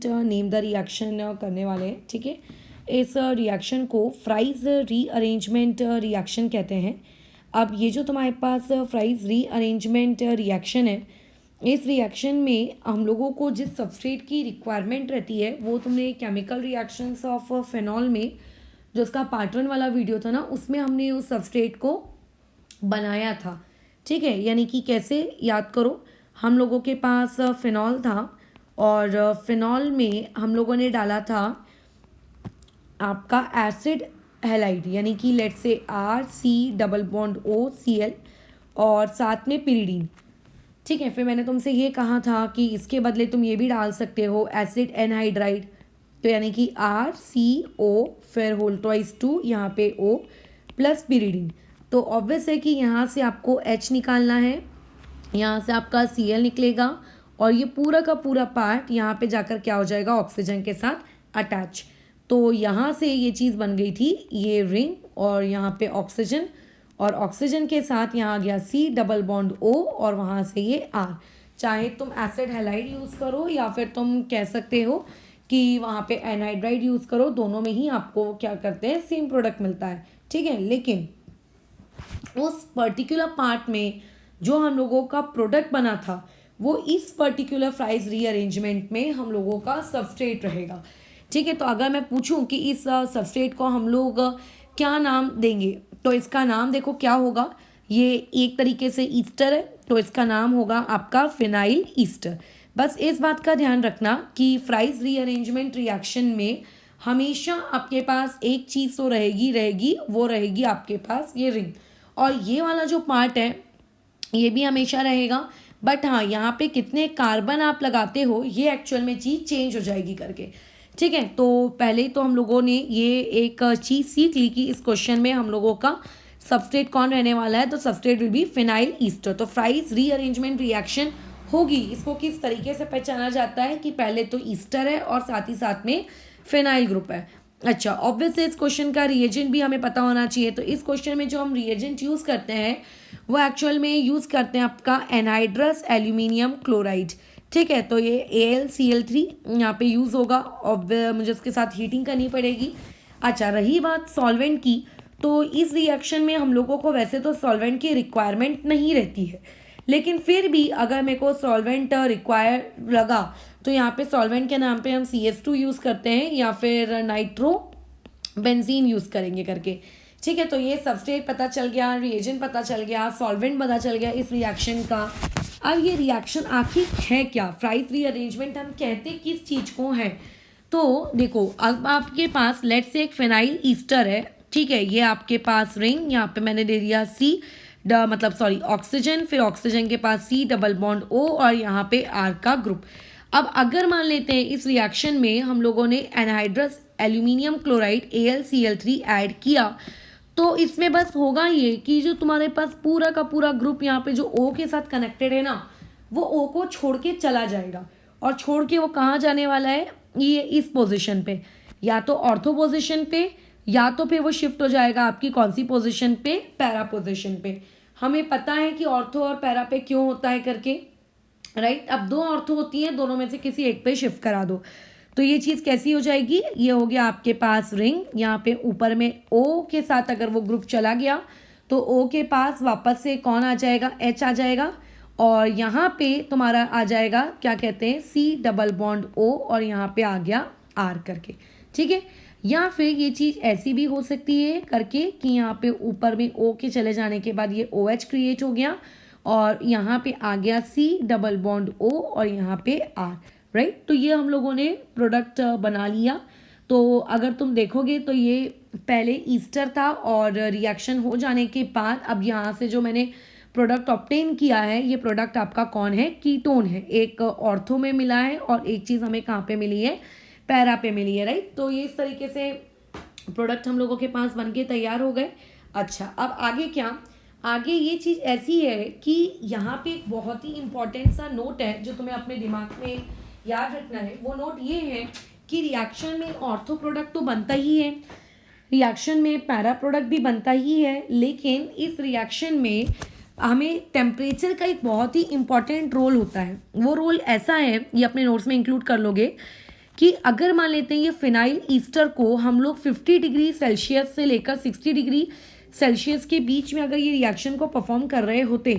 Name the reaction करने वाले हैं। ठीक है, इस रिएक्शन को फ्राइज रीअरेंजमेंट रिएक्शन कहते हैं। अब ये जो तुम्हारे पास फ्राइज रीअरेंजमेंट रिएक्शन है, इस रिएक्शन में हम लोगों को जिस सबस्ट्रेट की रिक्वायरमेंट रहती है वो तुमने केमिकल रिएक्शंस ऑफ फिनॉल में जो उसका पार्ट 1 वाला वीडियो था ना, उसमें हमने उस सबस्ट्रेट को बनाया था। ठीक है, यानी कि कैसे, याद करो, हम लोगों के पास फिनॉल था और फिनॉल में हम लोगों ने डाला था आपका एसिड हैलाइड, यानी कि लेट से RC डबल बॉन्ड OCl और साथ में पिरिडीन। ठीक है, फिर मैंने तुमसे ये कहा था कि इसके बदले तुम ये भी डाल सकते हो एसिड एनहाइड्राइड, तो यानी कि RCO फिर होल ट्वाइस 2 यहाँ पे O प्लस पिरिडीन। तो ऑब्वियस है कि यहाँ से आपको H निकालना है, यहाँ से आपका Cl निकलेगा और ये पूरा का पूरा पार्ट यहाँ पे जाकर क्या हो जाएगा, ऑक्सीजन के साथ अटैच। तो यहाँ से ये चीज़ बन गई थी, ये रिंग और यहाँ पे ऑक्सीजन, और ऑक्सीजन के साथ यहाँ आ गया C डबल बॉन्ड O और वहाँ से ये R। चाहे तुम एसिड हैलाइड यूज़ करो या फिर तुम कह सकते हो कि वहाँ पे एनहाइड्राइड यूज़ करो, दोनों में ही आपको क्या करते हैं, सेम प्रोडक्ट मिलता है। ठीक है, लेकिन उस पर्टिकुलर पार्ट में जो हम लोगों का प्रोडक्ट बना था वो इस पर्टिकुलर फ्राइज रीअरेंजमेंट में हम लोगों का सबस्ट्रेट रहेगा। ठीक है, तो अगर मैं पूछूं कि इस सबस्ट्रेट को हम लोग क्या नाम देंगे, तो इसका नाम देखो क्या होगा। ये एक तरीके से ईस्टर है, तो इसका नाम होगा आपका फिनाइल ईस्टर। बस इस बात का ध्यान रखना कि फ्राइज रीअरेंजमेंट रिएक्शन में हमेशा आपके पास एक चीज़ तो रहेगी, वो रहेगी आपके पास ये रिंग, और ये वाला जो पार्ट है ये भी हमेशा रहेगा। बट हाँ, यहाँ पे कितने कार्बन आप लगाते हो ये एक्चुअल में चीज़ चेंज हो जाएगी करके। ठीक है, तो पहले तो हम लोगों ने ये एक चीज़ सीख ली कि इस क्वेश्चन में हम लोगों का सबस्ट्रेट कौन रहने वाला है, तो substrate will be phenyl Easter. तो फ्राइज रीअरेंजमेंट रिएक्शन होगी, इसको किस तरीके से पहचाना जाता है कि पहले तो ईस्टर है और साथ ही साथ में फिनाइल ग्रुप है। अच्छा, ऑब्वियसली इस क्वेश्चन का रिएजेंट भी हमें पता होना चाहिए। तो इस क्वेश्चन में जो हम रिएजेंट यूज़ करते हैं वो एक्चुअल में यूज़ करते हैं आपका एनहाइड्रस एल्यूमिनियम क्लोराइड। ठीक है, तो ये AlCl3 यहाँ पे यूज़ होगा और मुझे उसके साथ हीटिंग करनी पड़ेगी। अच्छा, रही बात सॉल्वेंट की, तो इस रिएक्शन में हम लोगों को वैसे तो सॉल्वेंट की रिक्वायरमेंट नहीं रहती है, लेकिन फिर भी अगर मेरे को सॉल्वेंट रिक्वायर लगा तो यहाँ पे सॉल्वेंट के नाम पे हम CS2 यूज़ करते हैं या फिर नाइट्रो बेंजीन यूज़ करेंगे करके। ठीक है, तो ये सबस्ट्रेट पता चल गया, रिएजेंट पता चल गया, सॉल्वेंट पता चल गया इस रिएक्शन का। अब ये रिएक्शन आखिर है क्या, फ्राइज रीअरेंजमेंट हम कहते किस चीज़ को है। तो देखो, अब आपके पास लेट्स से एक फिनाइल ईस्टर है। ठीक है, ये आपके पास रिंग, यहाँ पे मैंने दे दिया ऑक्सीजन, फिर ऑक्सीजन के पास C डबल बॉन्ड O और यहाँ पे R का ग्रुप। अब अगर मान लेते हैं इस रिएक्शन में हम लोगों ने anhydrous aluminium chloride AlCl3 add किया, तो इसमें बस होगा ये कि जो तुम्हारे पास पूरा का पूरा ग्रुप यहाँ पे जो O के साथ कनेक्टेड है ना, वो O को छोड़ के चला जाएगा। और छोड़ के वो कहाँ जाने वाला है, ये इस पोजीशन पे, या तो ऑर्थो पोजीशन पे या तो फिर वो शिफ्ट हो जाएगा आपकी कौन सी पोजीशन पे, पैरा पोजीशन पे। हमें पता है कि ऑर्थो और पैरा पे क्यों होता है करके, राइट। अब दो ऑर्थो होती हैं, दोनों में से किसी एक पे शिफ्ट करा दो, तो ये चीज़ कैसी हो जाएगी, ये हो गया आपके पास रिंग। यहाँ पे ऊपर में O के साथ अगर वो ग्रुप चला गया तो O के पास वापस से कौन आ जाएगा, H आ जाएगा, और यहाँ पे तुम्हारा आ जाएगा क्या कहते हैं C डबल बॉन्ड O और यहाँ पे आ गया R करके। ठीक है, या फिर ये चीज़ ऐसी भी हो सकती है करके कि यहाँ पे ऊपर में O के चले जाने के बाद ये OH क्रिएट हो गया और यहाँ पे आ गया C डबल बॉन्ड O और यहाँ पे R, राइट। तो ये हम लोगों ने प्रोडक्ट बना लिया। तो अगर तुम देखोगे तो ये पहले ईस्टर था और रिएक्शन हो जाने के बाद अब यहाँ से जो मैंने प्रोडक्ट ऑब्टेन किया है, ये प्रोडक्ट आपका कौन है, कीटोन है। एक ऑर्थो में मिला है और एक चीज़ हमें कहाँ पे मिली है, पैरा पे मिली है, राइट। तो ये इस तरीके से प्रोडक्ट हम लोगों के पास बन के तैयार हो गए। अच्छा, अब आगे क्या, आगे ये चीज़ ऐसी है कि यहाँ पे एक बहुत ही इंपॉर्टेंट सा नोट है जो तुम्हें अपने दिमाग में याद रखना है। वो नोट ये है कि रिएक्शन में ऑर्थो प्रोडक्ट तो बनता ही है, रिएक्शन में पैरा प्रोडक्ट भी बनता ही है, लेकिन इस रिएक्शन में हमें टेम्परेचर का एक बहुत ही इंपॉर्टेंट रोल होता है। वो रोल ऐसा है, ये अपने नोट्स में इंक्लूड कर लोगे कि अगर मान लेते हैं ये फिनाइल ईस्टर को हम लोग 50 डिग्री सेल्सियस से लेकर 60 डिग्री सेल्सियस के बीच में अगर ये रिएक्शन को परफॉर्म कर रहे होते,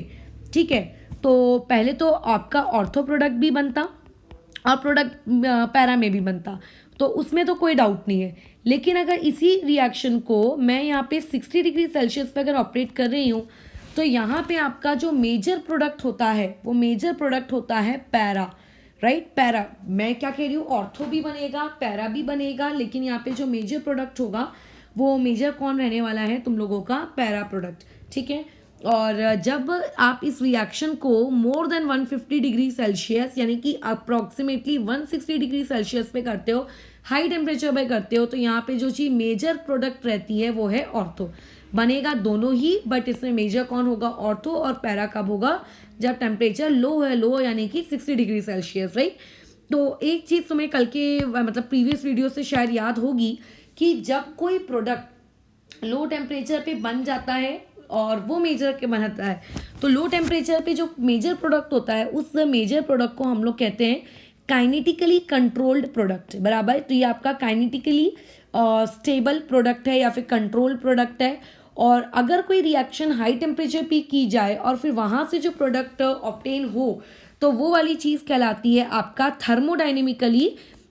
ठीक है, तो पहले तो आपका ऑर्थो प्रोडक्ट भी बनता और प्रोडक्ट पैरा में भी बनता, तो उसमें तो कोई डाउट नहीं है। लेकिन अगर इसी रिएक्शन को मैं यहाँ पे 60 डिग्री सेल्सियस पे अगर ऑपरेट कर रही हूँ, तो यहाँ पे आपका जो मेजर प्रोडक्ट होता है वो मेजर प्रोडक्ट होता है पैरा, राइट। पैरा, मैं क्या कह रही हूँ, ऑर्थो भी बनेगा पैरा भी बनेगा, लेकिन यहाँ पे जो मेजर प्रोडक्ट होगा वो मेजर कौन रहने वाला है तुम लोगों का, पैरा प्रोडक्ट, ठीक है। और जब आप इस रिएक्शन को मोर देन 150 डिग्री सेल्सियस यानी कि अप्रॉक्सीमेटली 160 डिग्री सेल्सियस पे करते हो, हाई टेम्परेचर पे करते हो, तो यहाँ पे जो चीज़ मेजर प्रोडक्ट रहती है वो है ऑर्थो। बनेगा दोनों ही, बट इसमें मेजर कौन होगा, ऑर्थो, और पैरा कब होगा, जब टेम्परेचर लो है, लो यानी कि 60 डिग्री सेल्सियस, राइट। तो एक चीज़ तुम्हें कल के मतलब प्रीवियस वीडियो से शायद याद होगी कि जब कोई प्रोडक्ट लो टेम्परेचर पे बन जाता है और वो मेजर के बनता है, तो लो टेम्परेचर पे जो मेजर प्रोडक्ट होता है उस मेजर प्रोडक्ट को हम लोग कहते हैं काइनेटिकली कंट्रोल्ड प्रोडक्ट, बराबर। तो ये आपका काइनेटिकली स्टेबल प्रोडक्ट है या फिर कंट्रोल्ड प्रोडक्ट है। और अगर कोई रिएक्शन हाई टेम्परेचर पे की जाए और फिर वहाँ से जो प्रोडक्ट ऑब्टेन हो, तो वो वाली चीज़ कहलाती है आपका थर्मोडाइनेमिकली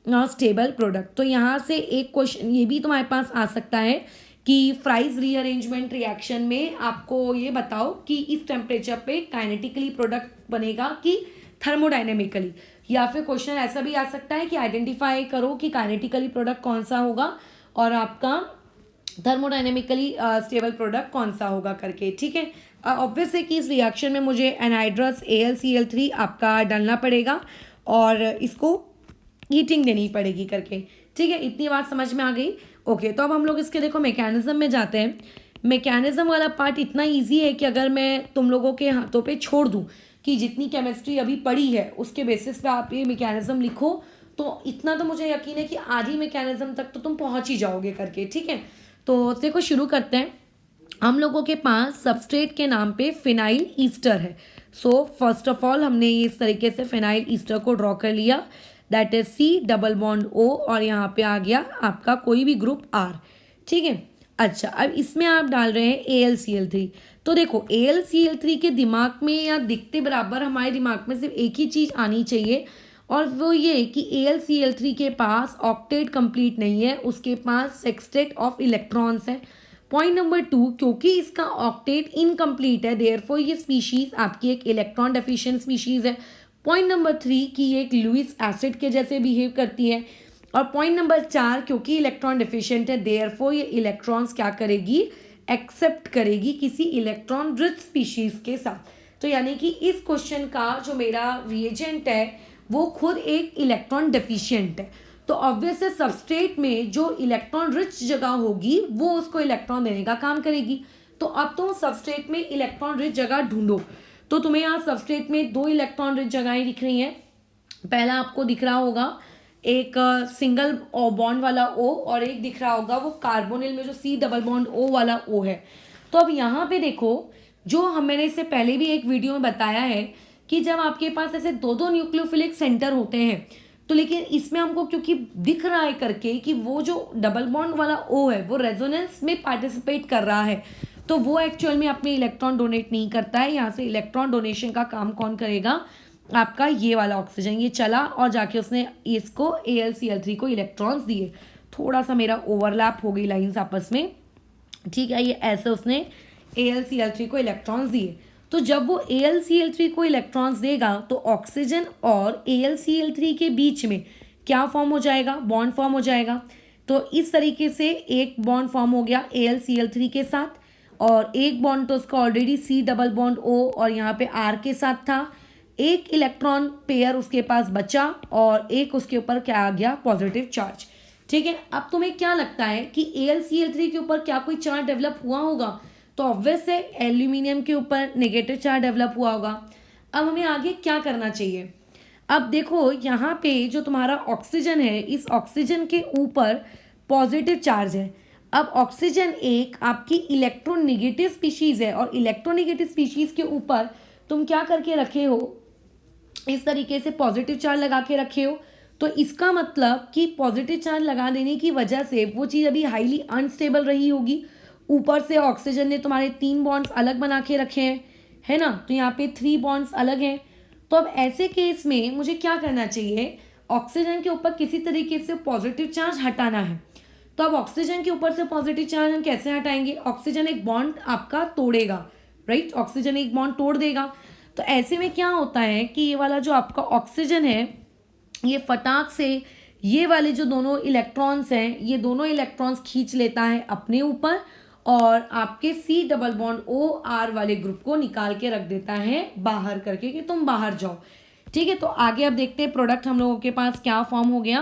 स्टेबल प्रोडक्ट। तो यहाँ से एक क्वेश्चन ये भी तुम्हारे पास आ सकता है कि फ्राइज रीअरेंजमेंट रिएक्शन में आपको ये बताओ कि इस टेम्परेचर पे काइनेटिकली प्रोडक्ट बनेगा कि थर्मोडाइनेमिकली, या फिर क्वेश्चन ऐसा भी आ सकता है कि आइडेंटिफाई करो कि काइनेटिकली प्रोडक्ट कौन सा होगा और आपका थर्मोडाइनेमिकली स्टेबल प्रोडक्ट कौन सा होगा करके, ठीक है। ऑब्वियस है कि इस रिएक्शन में मुझे एनहाइड्रस AlCl3 आपका डालना पड़ेगा और इसको हीटिंग देनी पड़ेगी करके, ठीक है। इतनी बात समझ में आ गई, ओके। तो अब हम लोग इसके देखो मैकेनिज्म में जाते हैं। मैकेनिज्म वाला पार्ट इतना ईजी है कि अगर मैं तुम लोगों के हाथों पे छोड़ दूँ कि जितनी केमिस्ट्री अभी पढ़ी है उसके बेसिस पे आप ये मैकेनिज्म लिखो, तो इतना तो मुझे यकीन है कि आधी मैकेनिज्म तक तो तुम पहुँच ही जाओगे करके, ठीक है। तो देखो शुरू करते हैं। हम लोगों के पास सबस्ट्रेट के नाम पे फिनाइल ईस्टर है। सो फर्स्ट ऑफ ऑल हमने इस तरीके से फिनाइल ईस्टर को ड्रॉ कर लिया, that is C double bond O, और यहाँ पे आ गया आपका कोई भी ग्रुप R, ठीक है। अच्छा, अब इसमें आप डाल रहे हैं AlCl3। तो देखो AlCl3 के दिमाग में या दिखते बराबर हमारे दिमाग में सिर्फ एक ही चीज़ आनी चाहिए, और वो ये कि AlCl3 के पास ऑक्टेट कंप्लीट नहीं है, उसके पास सेक्सटेट ऑफ इलेक्ट्रॉन्स है। पॉइंट नंबर 2, क्योंकि इसका ऑक्टेट इनकम्प्लीट है, देयरफॉर ये स्पीशीज आपकी एक इलेक्ट्रॉन डेफिशिएंट स्पीशीज है। पॉइंट नंबर 3 कि ये एक लुईस एसिड के जैसे बिहेव करती है। और पॉइंट नंबर 4, क्योंकि इलेक्ट्रॉन डेफिशिएंट है, देयरफॉर ये इलेक्ट्रॉन्स क्या करेगी, एक्सेप्ट करेगी किसी इलेक्ट्रॉन रिच स्पीशीज के साथ। तो यानी कि इस क्वेश्चन का जो मेरा रिएजेंट है वो खुद एक इलेक्ट्रॉन डेफिशिएंट है। तो ऑब्वियस है सबस्ट्रेट में जो इलेक्ट्रॉन रिच जगह होगी वो उसको इलेक्ट्रॉन देने का काम करेगी। तो अब तुम सबस्ट्रेट में इलेक्ट्रॉन रिच जगह ढूंढो, तो तुम्हें यहाँ सबस्ट्रेट में 2 इलेक्ट्रॉन रिच जगहें दिख रही हैं। पहला आपको दिख रहा होगा एक सिंगल बॉन्ड वाला O, और एक दिख रहा होगा वो कार्बोनिल में जो C डबल बॉन्ड O वाला O है। तो अब यहाँ पे देखो, जो मैंने इससे पहले भी एक वीडियो में बताया है कि जब आपके पास ऐसे 2 न्यूक्लियोफिलिक सेंटर होते हैं, तो लेकिन इसमें हमको क्योंकि दिख रहा है करके कि वो जो डबल बॉन्ड वाला O है वो रेजोनेंस में पार्टिसिपेट कर रहा है, तो वो एक्चुअल में अपने इलेक्ट्रॉन डोनेट नहीं करता है। यहाँ से इलेक्ट्रॉन डोनेशन का काम कौन करेगा, आपका ये वाला ऑक्सीजन। ये चला और जाके उसने इसको AlCl3 को इलेक्ट्रॉन्स दिए। थोड़ा सा मेरा ओवरलैप हो गई लाइंस आपस में, ठीक है। ये ऐसे उसने AlCl3 को इलेक्ट्रॉन्स दिए। तो जब वो AlCl3 को इलेक्ट्रॉन्स देगा तो ऑक्सीजन और AlCl3 के बीच में क्या फॉर्म हो जाएगा, बॉन्ड फॉर्म हो जाएगा। तो इस तरीके से एक बॉन्ड फॉर्म हो गया AlCl3 के साथ, और एक बॉन्ड तो उसका already C double bond O और यहाँ पे R के साथ था। एक इलेक्ट्रॉन पेयर उसके पास बचा और एक उसके ऊपर क्या आ गया, पॉजिटिव चार्ज, ठीक है। अब तुम्हें क्या लगता है कि AlCl3 के ऊपर क्या कोई चार्ज डेवलप हुआ होगा, तो ऑब्वियस है एल्यूमिनियम के ऊपर नेगेटिव चार्ज डेवलप हुआ होगा। अब हमें आगे क्या करना चाहिए, अब देखो यहाँ पे जो तुम्हारा ऑक्सीजन है, इस ऑक्सीजन के ऊपर पॉजिटिव चार्ज है। अब ऑक्सीजन एक आपकी इलेक्ट्रोनेगेटिव स्पीशीज है, और इलेक्ट्रोनेगेटिव स्पीशीज के ऊपर तुम क्या करके रखे हो, इस तरीके से पॉजिटिव चार्ज लगा के रखे हो। तो इसका मतलब कि पॉजिटिव चार्ज लगा देने की वजह से वो चीज़ अभी हाईली अनस्टेबल रही होगी। ऊपर से ऑक्सीजन ने तुम्हारे 3 बॉन्ड्स अलग बना के रखे हैं, है ना, तो यहाँ पे 3 बॉन्ड्स अलग हैं। तो अब ऐसे केस में मुझे क्या करना चाहिए, ऑक्सीजन के ऊपर किसी तरीके से पॉजिटिव चार्ज हटाना है। तो अब ऑक्सीजन के ऊपर से पॉजिटिव चार्ज हम कैसे हटाएंगे, ऑक्सीजन एक बॉन्ड आपका तोड़ेगा, राइट, ऑक्सीजन एक बॉन्ड तोड़ देगा। तो ऐसे में क्या होता है कि ये वाला जो आपका ऑक्सीजन है ये फटाक से ये वाले जो दोनों इलेक्ट्रॉन्स हैं ये दोनों इलेक्ट्रॉन्स खींच लेता है अपने ऊपर और आपके C double bond O R वाले ग्रुप को निकाल के रख देता है बाहर करके कि तुम बाहर जाओ। ठीक है, तो आगे अब देखते हैं प्रोडक्ट हम लोगों के पास क्या फॉर्म हो गया।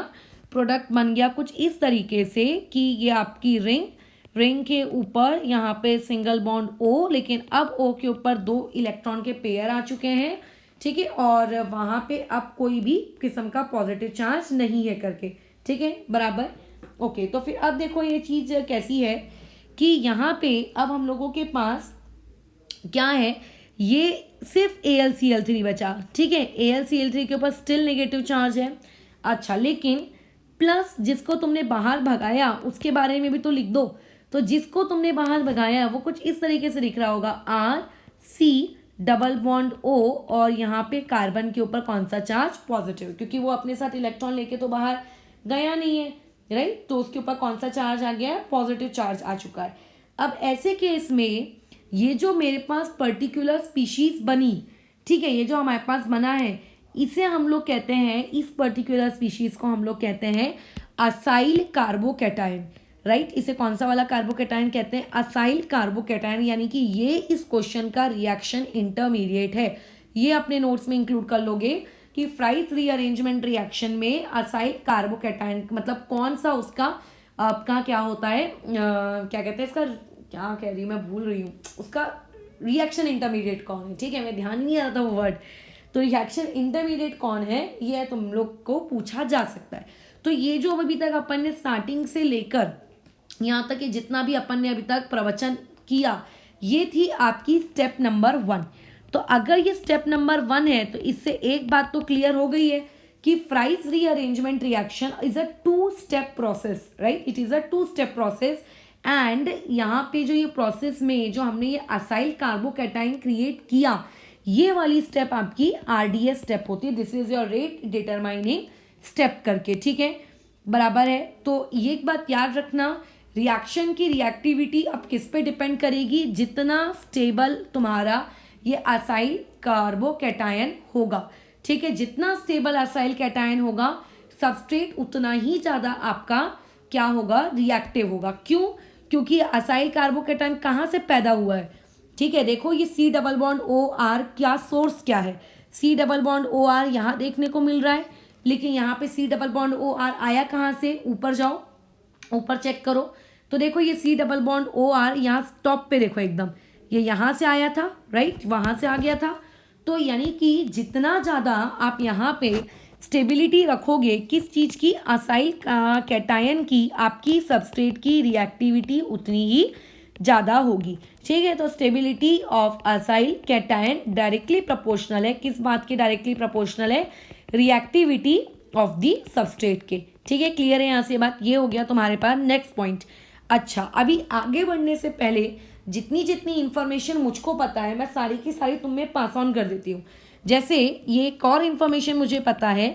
प्रोडक्ट बन गया कुछ इस तरीके से कि ये आपकी रिंग के ऊपर यहाँ पे सिंगल बॉन्ड ओ, लेकिन अब ओ के ऊपर 2 इलेक्ट्रॉन के पेयर आ चुके हैं। ठीक है, और वहाँ पे अब कोई भी किस्म का पॉजिटिव चार्ज नहीं है करके। ठीक है, बराबर। ओके, तो फिर अब देखो ये चीज़ कैसी है कि यहाँ पे अब हम लोगों के पास क्या है, ये सिर्फ AlCl3 बचा। ठीक है, AlCl3 के ऊपर स्टिल नेगेटिव चार्ज है। अच्छा, लेकिन प्लस जिसको तुमने बाहर भगाया उसके बारे में भी तो लिख दो। तो जिसको तुमने बाहर भगाया वो कुछ इस तरीके से लिख रहा होगा RC डबल बॉन्ड O और यहाँ पे कार्बन के ऊपर कौन सा चार्ज, पॉजिटिव, क्योंकि वो अपने साथ इलेक्ट्रॉन लेके तो बाहर गया नहीं है, राइट, तो उसके ऊपर कौन सा चार्ज आ गया, पॉजिटिव चार्ज आ चुका है। अब ऐसे केस में ये जो मेरे पास पर्टिकुलर स्पीशीज बनी, ठीक है, ये जो हमारे पास बना है इसे हम लोग कहते हैं, इस पर्टिकुलर स्पीशीज को हम लोग कहते हैं असाइल कार्बोकैटायन, राइट। इसे कौन सा वाला कार्बोकैटायन कहते हैं, असाइल कार्बोकैटायन, यानी कि ये इस क्वेश्चन का रिएक्शन इंटरमीडिएट है। ये अपने नोट्स में इंक्लूड कर लोगे कि फ्राइज रीअरेंजमेंट रिएक्शन में असाइल कार्बोकैटायन मतलब कौन सा उसका आपका क्या होता है, क्या कहते हैं इसका, क्या कह रही हूँ मैं भूल रही हूँ, उसका रिएक्शन इंटरमीडिएट कौन है। ठीक है, मैं ध्यान नहीं आ रहा था वो वर्ड, तो रिएक्शन इंटरमीडिएट कौन है ये तुम लोग को पूछा जा सकता है। तो ये जो अभी तक अपन ने स्टार्टिंग से लेकर यहाँ तक कि जितना भी अपन ने अभी तक प्रवचन किया ये थी आपकी स्टेप नंबर 1। तो अगर ये स्टेप नंबर 1 है तो इससे एक बात तो क्लियर हो गई है कि fries rearrangement reaction is a 2 step process, right, it is a 2 step process. And यहाँ पे जो ये प्रोसेस में जो हमने ये असाइल कार्बोकैटायन क्रिएट किया ये वाली स्टेप आपकी RDS स्टेप होती है, this is your rate determining step करके। ठीक है, बराबर है। तो ये एक बात याद रखना, रिएक्शन की रिएक्टिविटी अब किस पे डिपेंड करेगी, जितना स्टेबल तुम्हारा ये असाइल कार्बोकैटायन होगा। ठीक है, जितना स्टेबल असाइल कैटायन होगा सबस्ट्रेट उतना ही ज़्यादा आपका क्या होगा, रिएक्टिव होगा। क्यों, क्योंकि असाइल कार्बोकैटायन कहाँ से पैदा हुआ है। ठीक है, देखो ये C डबल बॉन्ड OR क्या सोर्स क्या है, C डबल बॉन्ड OR यहाँ देखने को मिल रहा है, लेकिन यहाँ पे C डबल बॉन्ड OR आया कहाँ से, ऊपर जाओ, ऊपर चेक करो तो देखो ये C डबल बॉन्ड OR यहाँ टॉप पे देखो एकदम, ये यहाँ से आया था, राइट, वहाँ से आ गया था। तो यानी कि जितना ज़्यादा आप यहाँ पे स्टेबिलिटी रखोगे किस चीज़ की, असाइल कैटायन की, आपकी सबस्ट्रेट की रिएक्टिविटी उतनी ही ज़्यादा होगी। ठीक है, तो stability of acyl cation directly proportional है, किस बात के डायरेक्टली प्रोपोर्शनल है, रिएक्टिविटी ऑफ द सबस्ट्रेट के। ठीक है, क्लियर है यहाँ से बात, ये हो गया तुम्हारे पास नेक्स्ट पॉइंट। अच्छा, अभी आगे बढ़ने से पहले जितनी जितनी इन्फॉर्मेशन मुझको पता है मैं सारी की सारी तुम्हें पास ऑन कर देती हूँ। जैसे ये एक और इन्फॉर्मेशन मुझे पता है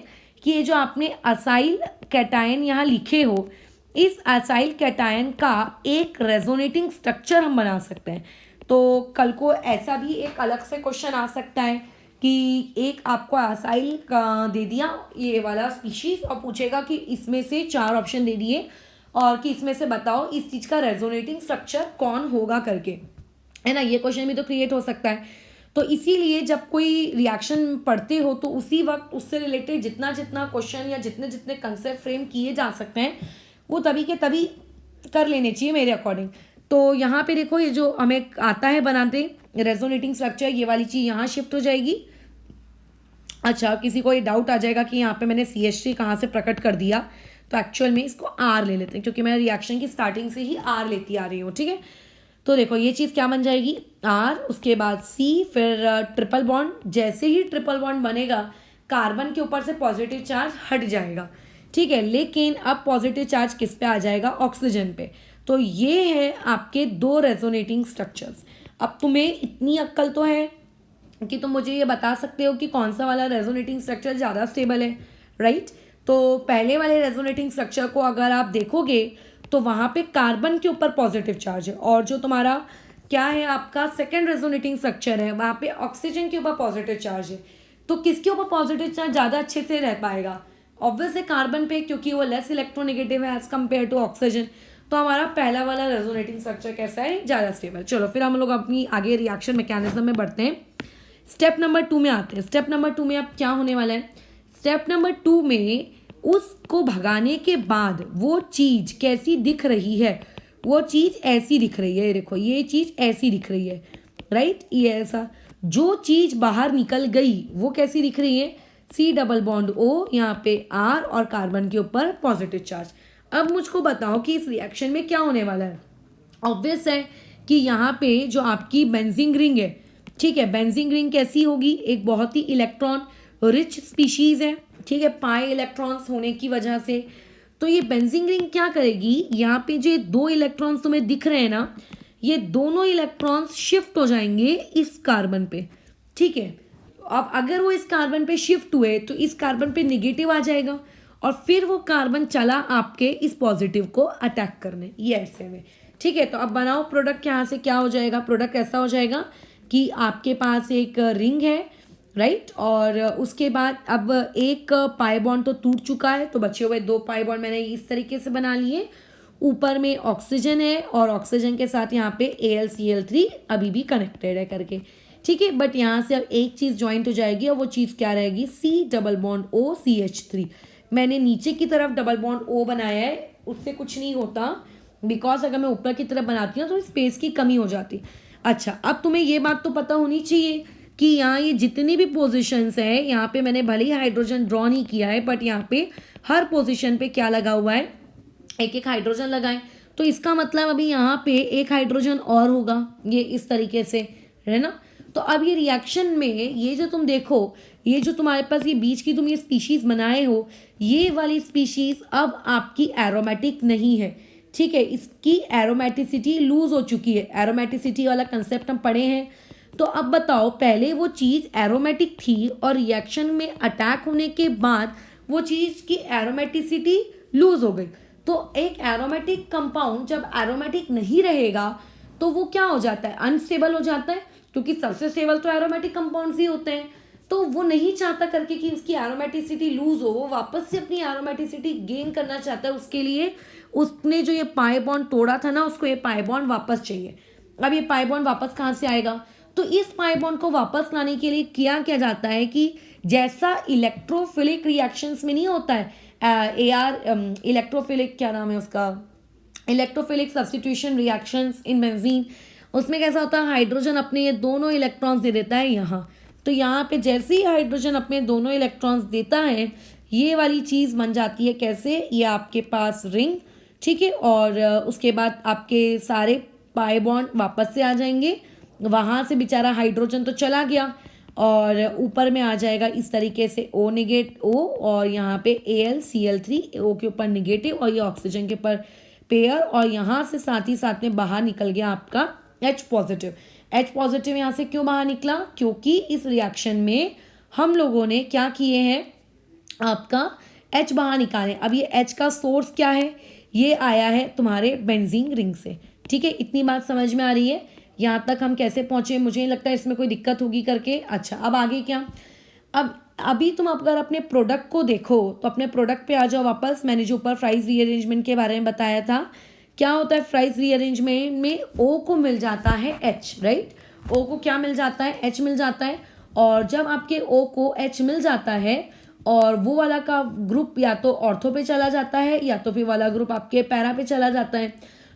कि ये जो आपने असाइल कैटायन यहाँ लिखे हो, इस असाइल कैटायन का एक रेजोनेटिंग स्ट्रक्चर हम बना सकते हैं। तो कल को ऐसा भी एक अलग से क्वेश्चन आ सकता है कि एक आपको असाइल का दे दिया ये वाला स्पीशीज और पूछेगा कि इसमें से 4 ऑप्शन दे दिए और कि इसमें से बताओ इस चीज़ का रेजोनेटिंग स्ट्रक्चर कौन होगा करके, है ना, ये क्वेश्चन भी तो क्रिएट हो सकता है। तो इसीलिए जब कोई रिएक्शन पढ़ते हो तो उसी वक्त उससे रिलेटेड जितना जितना क्वेश्चन या जितने जितने कंसेप्ट फ्रेम किए जा सकते हैं वो तभी के तभी कर लेने चाहिए मेरे अकॉर्डिंग। तो यहाँ पे देखो ये जो हमें आता है बनाते रेजोनेटिंग स्ट्रक्चर, ये वाली चीज़ यहाँ शिफ्ट हो जाएगी। अच्छा, किसी को ये डाउट आ जाएगा कि यहाँ पे मैंने CH3 कहाँ से प्रकट कर दिया, तो एक्चुअल में इसको R ले लेते हैं क्योंकि मैं रिएक्शन की स्टार्टिंग से ही R लेती आ रही हूँ। ठीक है, तो देखो ये चीज़ क्या बन जाएगी, R, उसके बाद C, फिर ट्रिपल बॉन्ड, जैसे ही ट्रिपल बॉन्ड बनेगा कार्बन के ऊपर से पॉजिटिव चार्ज हट जाएगा, ठीक है। लेकिन अब पॉजिटिव चार्ज किस पे आ जाएगा, ऑक्सीजन पे। तो ये है आपके दो रेजोनेटिंग स्ट्रक्चर्स। अब तुम्हें इतनी अक्ल तो है कि तुम मुझे ये बता सकते हो कि कौन सा वाला रेजोनेटिंग स्ट्रक्चर ज़्यादा स्टेबल है, राइट। तो पहले वाले रेजोनेटिंग स्ट्रक्चर को अगर आप देखोगे तो वहाँ पे कार्बन के ऊपर पॉजिटिव चार्ज है, और जो तुम्हारा क्या है आपका सेकेंड रेजोनेटिंग स्ट्रक्चर है वहाँ पे ऑक्सीजन के ऊपर पॉजिटिव चार्ज है। तो किसके ऊपर पॉजिटिव चार्ज ज़्यादा अच्छे से रह पाएगा, ऑब्वियस है कार्बन पे, क्योंकि वो लेस इलेक्ट्रोनेगेटिव है एज कम्पेयर टू ऑक्सीजन। तो हमारा पहला वाला रेजोनेटिंग स्ट्रक्चर कैसा है, ज़्यादा स्टेबल। चलो फिर हम लोग अपनी आगे रिएक्शन मैकेनिज्म में बढ़ते हैं। स्टेप नंबर 2 में आते हैं। स्टेप नंबर 2 में अब क्या होने वाला है, स्टेप नंबर 2 में उसको भगाने के बाद वो चीज़ कैसी दिख रही है, वो चीज़ ऐसी दिख रही है, देखो ये चीज़ ऐसी दिख रही है, राइट। ये ऐसा जो चीज़ बाहर निकल गई वो कैसी दिख रही है, C डबल बॉन्ड O, यहाँ पे R और कार्बन के ऊपर पॉजिटिव चार्ज। अब मुझको बताओ कि इस रिएक्शन में क्या होने वाला है। ऑब्वियस है कि यहाँ पे जो आपकी बेंजीन रिंग है, ठीक है, बेंजीन रिंग कैसी होगी, एक बहुत ही इलेक्ट्रॉन रिच स्पीशीज है, ठीक है, पाई इलेक्ट्रॉन्स होने की वजह से। तो ये बेंजीन रिंग क्या करेगी, यहाँ पे जो दो इलेक्ट्रॉन्स तुम्हें दिख रहे हैं ना, ये दोनों इलेक्ट्रॉन्स शिफ्ट हो जाएंगे इस कार्बन पे, ठीक है। अब अगर वो इस कार्बन पे शिफ्ट हुए तो इस कार्बन पे निगेटिव आ जाएगा, और फिर वो कार्बन चला आपके इस पॉजिटिव को अटैक करने, ये ऐसे में, ठीक है। तो अब बनाओ प्रोडक्ट, यहाँ से क्या हो जाएगा, प्रोडक्ट ऐसा हो जाएगा कि आपके पास एक रिंग है, राइट, और उसके बाद अब एक पाई बॉन्ड तो टूट चुका है, तो बचे हुए दो पाई बॉन्ड मैंने इस तरीके से बना लिए। ऊपर में ऑक्सीजन है और ऑक्सीजन के साथ यहाँ पे AlCl3 अभी भी कनेक्टेड है करके, ठीक है। बट यहाँ से अब एक चीज़ ज्वाइंट हो जाएगी, और वो चीज़ क्या रहेगी, C double bond O CH3। मैंने नीचे की तरफ डबल बॉन्ड O बनाया है, उससे कुछ नहीं होता, बिकॉज अगर मैं ऊपर की तरफ बनाती हूँ तो स्पेस की कमी हो जाती। अच्छा, अब तुम्हें ये बात तो पता होनी चाहिए कि यहाँ ये जितनी भी पोजीशंस है, यहाँ पे मैंने भले ही हाइड्रोजन ड्रॉ नहीं किया है, बट यहाँ पे हर पोजीशन पे क्या लगा हुआ है, एक एक हाइड्रोजन लगाए। तो इसका मतलब अभी यहाँ पे एक हाइड्रोजन और होगा, ये इस तरीके से है ना। तो अब ये रिएक्शन में ये जो तुम देखो, ये जो तुम्हारे पास ये बीच की तुम ये स्पीशीज बनाए हो, ये वाली स्पीशीज अब आपकी एरोमेटिक नहीं है, ठीक है। इसकी एरोमेटिसिटी लूज हो चुकी है, एरोमेटिसिटी वाला कंसेप्ट हम पढ़े हैं। तो अब बताओ, पहले वो चीज़ एरोमेटिक थी और रिएक्शन में अटैक होने के बाद वो चीज़ की एरोमेटिसिटी लूज हो गई। तो एक एरोमेटिक कंपाउंड जब एरोमेटिक नहीं रहेगा तो वो क्या हो जाता है, अनस्टेबल हो जाता है, क्योंकि सबसे स्टेबल तो एरोमेटिक कंपाउंड्स ही होते हैं। तो वो नहीं चाहता करके कि उसकी एरोमेटिसिटी लूज हो, वो वापस से अपनी एरोमेटिसिटी गेन करना चाहता है। उसके लिए उसने जो ये पाई बॉन्ड तोड़ा था ना, उसको ये पाई बॉन्ड वापस चाहिए। अब ये पाई बॉन्ड वापस कहाँ से आएगा, तो इस पाई बॉन्ड को वापस लाने के लिए किया जाता है कि जैसा इलेक्ट्रोफिलिक रिएक्शंस में नहीं होता है, इलेक्ट्रोफिलिक क्या नाम है उसका, electrophilic substitution reactions in benzene, उसमें कैसा होता है, हाइड्रोजन अपने ये दोनों इलेक्ट्रॉन्स दे देता है यहाँ। तो यहाँ पे जैसे ही हाइड्रोजन अपने दोनों इलेक्ट्रॉन्स देता है, ये वाली चीज़ बन जाती है कैसे, ये आपके पास रिंग, ठीक है। और उसके बाद आपके सारे पाई बॉन्ड वापस से आ जाएंगे, वहाँ से बेचारा हाइड्रोजन तो चला गया, और ऊपर में आ जाएगा इस तरीके से O, और यहाँ पे AlCl3, O के ऊपर निगेटिव और ये ऑक्सीजन के ऊपर पेयर, और यहाँ से साथ ही साथ में बाहर निकल गया आपका H पॉजिटिव। H पॉजिटिव यहाँ से क्यों बाहर निकला, क्योंकि इस रिएक्शन में हम लोगों ने क्या किए हैं, आपका H बाहर निकाले। अब ये H का सोर्स क्या है, ये आया है तुम्हारे बेंजीन रिंग से, ठीक है। इतनी बात समझ में आ रही है, यहाँ तक हम कैसे पहुँचे, मुझे नहीं लगता इसमें कोई दिक्कत होगी करके। अच्छा, अब आगे क्या, अब अभी तुम अगर अपने प्रोडक्ट को देखो तो अपने प्रोडक्ट पे आ जाओ वापस। मैंने जो ऊपर फ्राइज रीअरेंजमेंट के बारे में बताया था, क्या होता है फ्राइज रीअरेंजमेंट में, O को मिल जाता है H, राइट। O को क्या मिल जाता है, H मिल जाता है। और जब आपके O को H मिल जाता है और वो वाला का ग्रुप या तो ऑर्थो पे चला जाता है या तो फिर वाला ग्रुप आपके पैरा पे चला जाता है।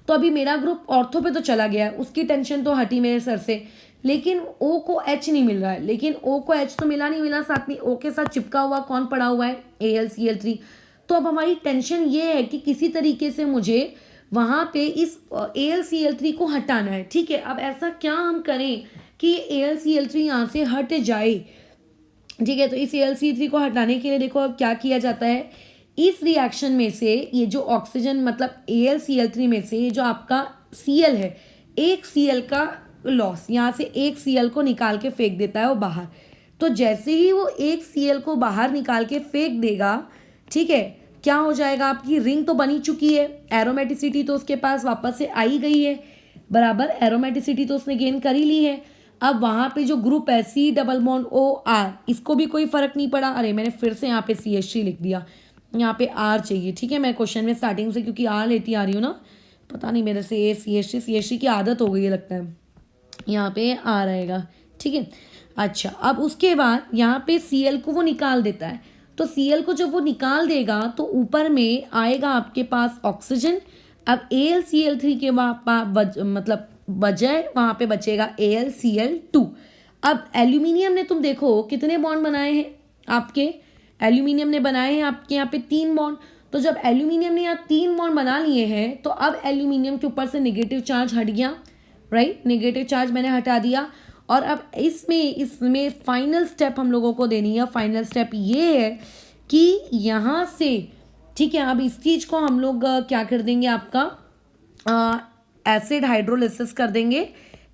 तो अभी मेरा ग्रुप ऑर्थो पे तो चला गया है, उसकी टेंशन तो हटी मेरे सर से, लेकिन O को H नहीं मिल रहा है। लेकिन O को H तो मिला नहीं मिला, साथ में O के साथ चिपका हुआ कौन पड़ा हुआ है, AlCl3। तो अब हमारी टेंशन ये है कि किसी तरीके से मुझे वहाँ पे इस AlCl3 को हटाना है, ठीक है। अब ऐसा क्या हम करें कि AlCl3 यहाँ से हट जाए। ठीक है। तो इस Al3 को हटाने के लिए देखो अब क्या किया जाता है, इस रिएक्शन में से ये जो ऑक्सीजन मतलब AlCl3 में से ये जो आपका Cl है, एक Cl का लॉस, यहाँ से एक Cl को निकाल के फेंक देता है वो बाहर। तो जैसे ही वो एक Cl को बाहर निकाल के फेंक देगा, ठीक है, क्या हो जाएगा, आपकी रिंग तो बनी चुकी है, एरोमेटिसिटी तो उसके पास वापस से आई गई है, बराबर, एरोमेटिसिटी तो उसने गेन कर ही ली है। अब वहाँ पे जो ग्रुप है C++OR, इसको भी कोई फर्क नहीं पड़ा। अरे मैंने फिर से यहाँ पे CH3 लिख दिया, यहाँ पे R चाहिए, ठीक है। मैं क्वेश्चन में स्टार्टिंग से क्योंकि R लेती आ रही हूँ ना, पता नहीं मेरे से CH3 की आदत हो गई है लगता है, यहाँ पे R आएगा, ठीक है। अच्छा, अब उसके बाद यहाँ पे Cl को वो निकाल देता है, तो Cl को जब वो निकाल देगा तो ऊपर में आएगा आपके पास ऑक्सीजन। अब AlCl3 के मतलब बजाय वहाँ पे बचेगा AlCl2। अब एल्यूमिनियम ने तुम देखो कितने बॉन्ड बनाए हैं, आपके एल्यूमिनियम ने बनाए हैं आपके यहाँ पे 3 बॉन्ड। तो जब एल्यूमिनियम ने यहाँ 3 बॉन्ड बना लिए हैं तो अब एल्यूमिनियम के ऊपर से नेगेटिव चार्ज हट गया, राइट, नेगेटिव चार्ज मैंने हटा दिया। और अब इसमें फाइनल स्टेप हम लोगों को देनी है। फाइनल स्टेप ये है कि यहाँ से, ठीक है, अब इस चीज़ को हम लोग क्या कर देंगे, आपका एसिड हाइड्रोलिसिस कर देंगे,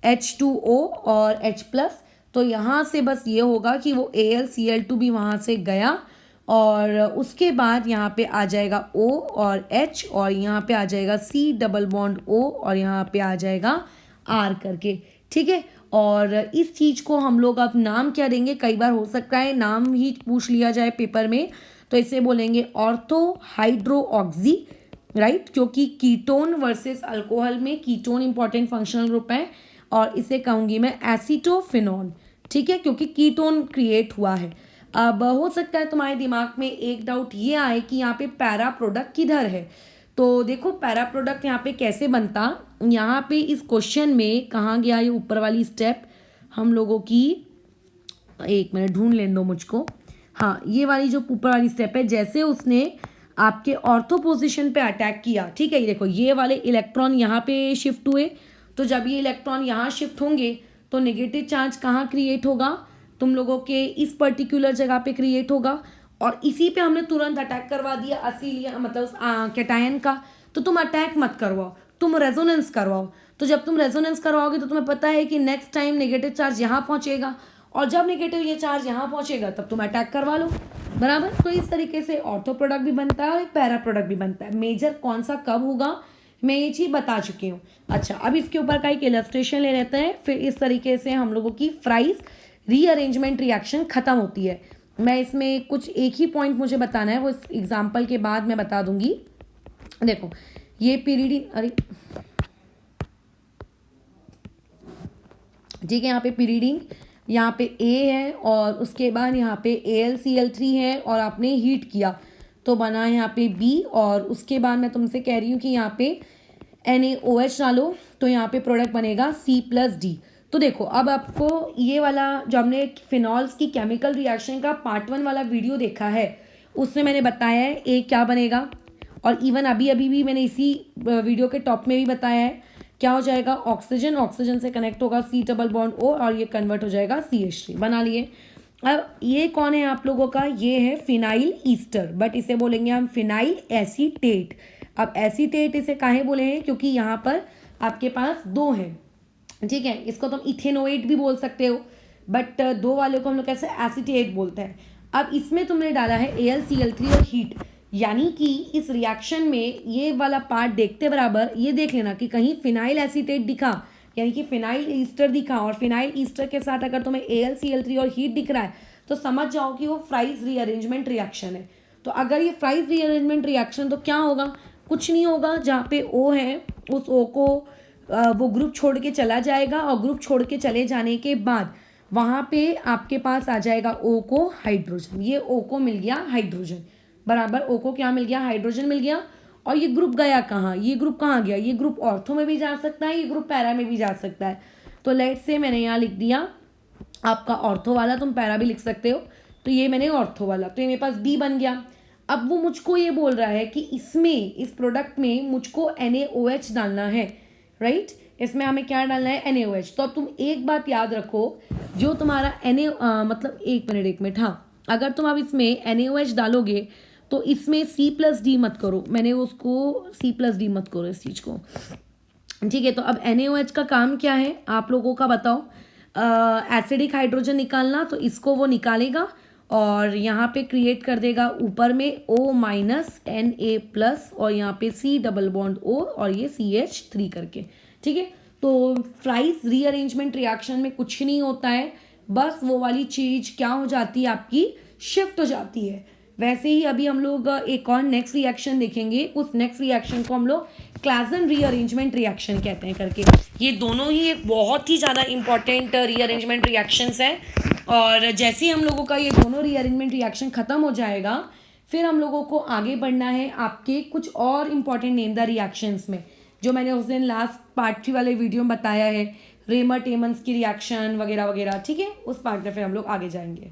H2O और H+। तो यहाँ से बस ये होगा कि वो AlCl2 भी वहाँ से गया और उसके बाद यहाँ पे आ जाएगा O और H और यहाँ पे आ जाएगा C++O और यहाँ पे आ जाएगा R करके, ठीक है। और इस चीज़ को हम लोग अब नाम क्या देंगे, कई बार हो सकता है नाम ही पूछ लिया जाए पेपर में, तो इसे बोलेंगे ऑर्थो हाइड्रो ऑक्सी, राइट, क्योंकि कीटोन वर्सेस अल्कोहल में कीटोन इंपॉर्टेंट फंक्शनल ग्रुप है। और इसे कहूँगी मैं एसीटोफिनॉन, ठीक है, क्योंकि कीटोन क्रिएट हुआ है। अब हो सकता है तुम्हारे दिमाग में एक डाउट ये आए कि यहाँ पे पैरा प्रोडक्ट किधर है। तो देखो पैरा प्रोडक्ट यहाँ पे कैसे बनता, यहाँ पे इस क्वेश्चन में कहाँ गया ये ऊपर वाली स्टेप हम लोगों की, एक मिनट ढूंढ लेने दो मुझको। हाँ, ये वाली जो ऊपर वाली स्टेप है, जैसे उसने आपके ऑर्थो पोजीशन पे अटैक किया, ठीक है, ये देखो ये वाले इलेक्ट्रॉन यहाँ पे शिफ्ट हुए, तो जब ये इलेक्ट्रॉन यहाँ शिफ्ट होंगे तो नेगेटिव चार्ज कहाँ क्रिएट होगा, तुम लोगों के इस पर्टिकुलर जगह पे क्रिएट होगा। और इसी पे हमने तुरंत अटैक करवा दिया असीलिया मतलब उस कैटायन का। तो तुम अटैक मत करवाओ, तुम रेजोनेंस करवाओ। तो जब तुम रेजोनेंस करवाओगे तो तुम्हें पता है कि नेक्स्ट टाइम नेगेटिव चार्ज यहाँ पहुँचेगा, और जब नेगेटिव ये चार्ज यहाँ पहुँचेगा तब तुम अटैक करवा लो, बराबर। तो इस तरीके से ऑर्थो प्रोडक्ट भी बनता है और एक पैरा प्रोडक्ट भी बनता है। मेजर कौन सा कब होगा मैं ये चीज़ बता चुकी हूँ। अच्छा, अब इसके ऊपर का एक इलस्ट्रेशन ले लेते हैं, फिर इस तरीके से हम लोगों की फ्राइज रीअरेंजमेंट रिएक्शन खत्म होती है। मैं इसमें कुछ एक ही पॉइंट मुझे बताना है, वो इस एग्जाम्पल के बाद मैं बता दूंगी। देखो ये पीरियड, अरे ठीक है, यहाँ पे पीरियडिंग, यहाँ पे A है और उसके बाद यहाँ पे AlCl3 है और आपने हीट किया तो बना यहाँ पे B, और उसके बाद मैं तुमसे कह रही हूँ कि यहाँ पे NaOH डालो तो यहाँ पे प्रोडक्ट बनेगा C+D। तो देखो अब आपको ये वाला जो हमने फिनॉल्स की केमिकल रिएक्शन का पार्ट 1 वाला वीडियो देखा है उसमें मैंने बताया है A क्या बनेगा, और इवन अभी भी मैंने इसी वीडियो के टॉप में भी बताया है क्या हो जाएगा, ऑक्सीजन, ऑक्सीजन से कनेक्ट होगा C++O और ये कन्वर्ट हो जाएगा CH3, बना लिए। अब ये कौन है आप लोगों का, ये है फिनाइल ईस्टर, बट इसे बोलेंगे हम फिनाइल एसीटेट। अब एसीटेट इसे काहे बोले हैं, क्योंकि यहाँ पर आपके पास 2 हैं, ठीक है, इसको तुम इथेनोएट भी बोल सकते हो, बट 2 वाले को हम लोग कैसे एसीटेट बोलते हैं। अब इसमें तुमने डाला है AlCl3 और हीट, यानी कि इस रिएक्शन में ये वाला पार्ट देखते बराबर ये देख लेना कि कहीं फिनाइल एसीटेट दिखा, यानी कि फिनाइल ईस्टर दिखा, और फिनाइल ईस्टर के साथ अगर तुम्हें AlCl3 और हीट दिख रहा है तो समझ जाओ कि वो फ्राइज रीअरेंजमेंट रिएक्शन है। तो अगर ये फ्राइज रीअरेंजमेंट रिएक्शन तो क्या होगा, कुछ नहीं होगा, जहाँ पे O है उस O को वो ग्रुप छोड़ के चला जाएगा, और ग्रुप छोड़ के चले जाने के बाद वहाँ पे आपके पास आ जाएगा O को हाइड्रोजन, ये O को मिल गया हाइड्रोजन, बराबर, O को क्या मिल गया, हाइड्रोजन मिल गया। और ये ग्रुप गया कहाँ, ये ग्रुप कहाँ गया, ये ग्रुप ऑर्थो में भी जा सकता है, ये ग्रुप पैरा में भी जा सकता है। तो लेट से मैंने यहाँ लिख दिया आपका ऑर्थो वाला, तुम पैरा भी लिख सकते हो, तो ये मैंने ऑर्थो वाला, तो ये मेरे पास B बन गया। अब वो मुझको ये बोल रहा है कि इसमें इस प्रोडक्ट में मुझको NaOH डालना है, राइट, इसमें हमें क्या डालना है NaOH। तो अब तुम एक बात याद रखो, जो तुम्हारा मतलब एक मिनट हाँ, अगर तुम अब इसमें NaOH डालोगे तो इसमें C+D मत करो, मैंने उसको C+D मत करो इस चीज़ को, ठीक है। तो अब NaOH का काम क्या है आप लोगों का बताओ, एसिडिक हाइड्रोजन निकालना, तो इसको वो निकालेगा और यहाँ पे क्रिएट कर देगा ऊपर में O माइनस Na+ और यहाँ पे C डबल बॉन्ड O और ये CH3 करके, ठीक है। तो फ्राइज रीअरेंजमेंट रिएक्शन में कुछ नहीं होता है, बस वो वाली चीज़ क्या हो जाती है आपकी, शिफ्ट हो जाती है। वैसे ही अभी हम लोग एक और नेक्स्ट रिएक्शन देखेंगे, उस नेक्स्ट रिएक्शन को हम लोग क्लासन रीअरेंजमेंट रिएक्शन कहते हैं करके। ये दोनों ही एक बहुत ही ज़्यादा इंपॉर्टेंट रीअरेंजमेंट रिएक्शंस हैं, और जैसे ही हम लोगों का ये दोनों रीअरेंजमेंट रिएक्शन ख़त्म हो जाएगा, फिर हम लोगों को आगे बढ़ना है आपके कुछ और इंपॉर्टेंट नेम द रिएक्शंस में, जो मैंने उस दिन लास्ट पार्ट 3 वाले वीडियो में बताया है, रेमर टेमन्स की रिएक्शन वगैरह वगैरह, ठीक है। उस पार्ट में फिर हम लोग आगे जाएंगे।